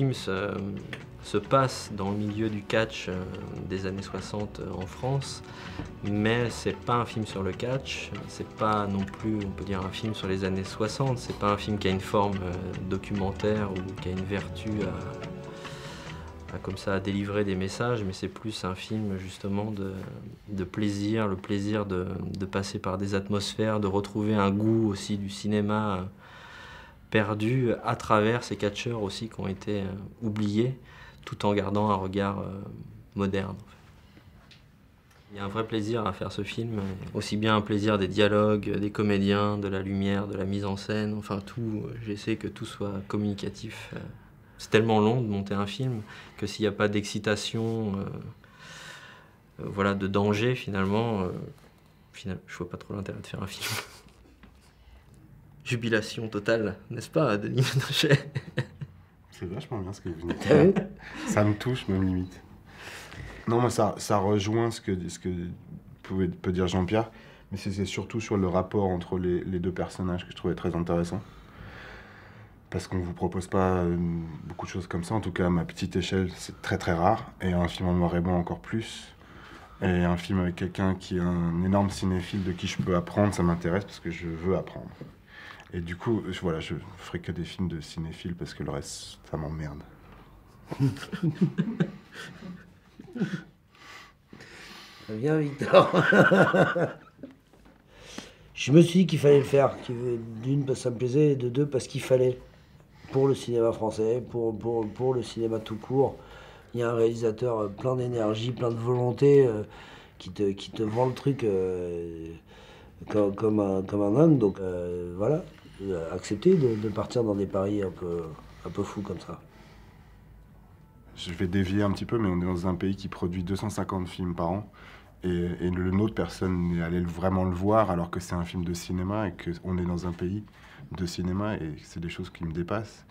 film se passe dans le milieu du catch des années 60 en France, mais c'est pas un film sur le catch, c'est pas non plus, on peut dire, un film sur les années 60, c'est pas un film qui a une forme documentaire ou qui a une vertu comme ça à délivrer des messages, mais c'est plus un film justement de plaisir, le plaisir de passer par des atmosphères, de retrouver un goût aussi du cinéma perdu à travers ces catcheurs aussi qui ont été oubliés, tout en gardant un regard moderne. En fait. Il y a un vrai plaisir à faire ce film, aussi bien un plaisir des dialogues, des comédiens, de la lumière, de la mise en scène, enfin tout, j'essaie que tout soit communicatif. C'est tellement long de monter un film que s'il n'y a pas d'excitation, voilà, de danger finalement, je vois pas trop l'intérêt de faire un film. Jubilation totale, n'est-ce pas, Denis Ménochet? C'est vachement bien ce que vous venez de faire. Ça me touche même limite. Non, mais ça rejoint ce que peut dire Jean-Pierre, mais c'est surtout sur le rapport entre les deux personnages que je trouvais très intéressant. Parce qu'on ne vous propose pas beaucoup de choses comme ça, en tout cas à ma petite échelle, c'est très très rare. Et un film en noir et blanc encore plus. Et un film avec quelqu'un qui est un énorme cinéphile de qui je peux apprendre, ça m'intéresse parce que je veux apprendre. Et du coup, voilà, je ferai que des films de cinéphiles parce que le reste, ça m'emmerde. Viens, Victor. Je me suis dit qu'il fallait le faire. D'une, parce que ça me plaisait, et de deux, parce qu'il fallait. Pour le cinéma français, pour le cinéma tout court. Il y a un réalisateur plein d'énergie, plein de volonté, qui te vend le truc comme un dingue. Donc voilà, accepter de partir dans des paris un peu fous comme ça. Je vais dévier un petit peu, mais on est dans un pays qui produit 250 films par an. Et le nôtre, personne n'est allé vraiment le voir, alors que c'est un film de cinéma et qu'on est dans un pays de cinéma, et c'est des choses qui me dépassent.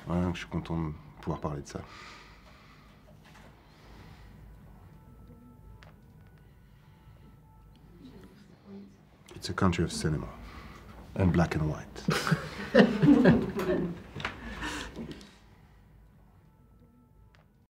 Voilà, je suis content de pouvoir parler de ça. It's a country of cinema, and black and white.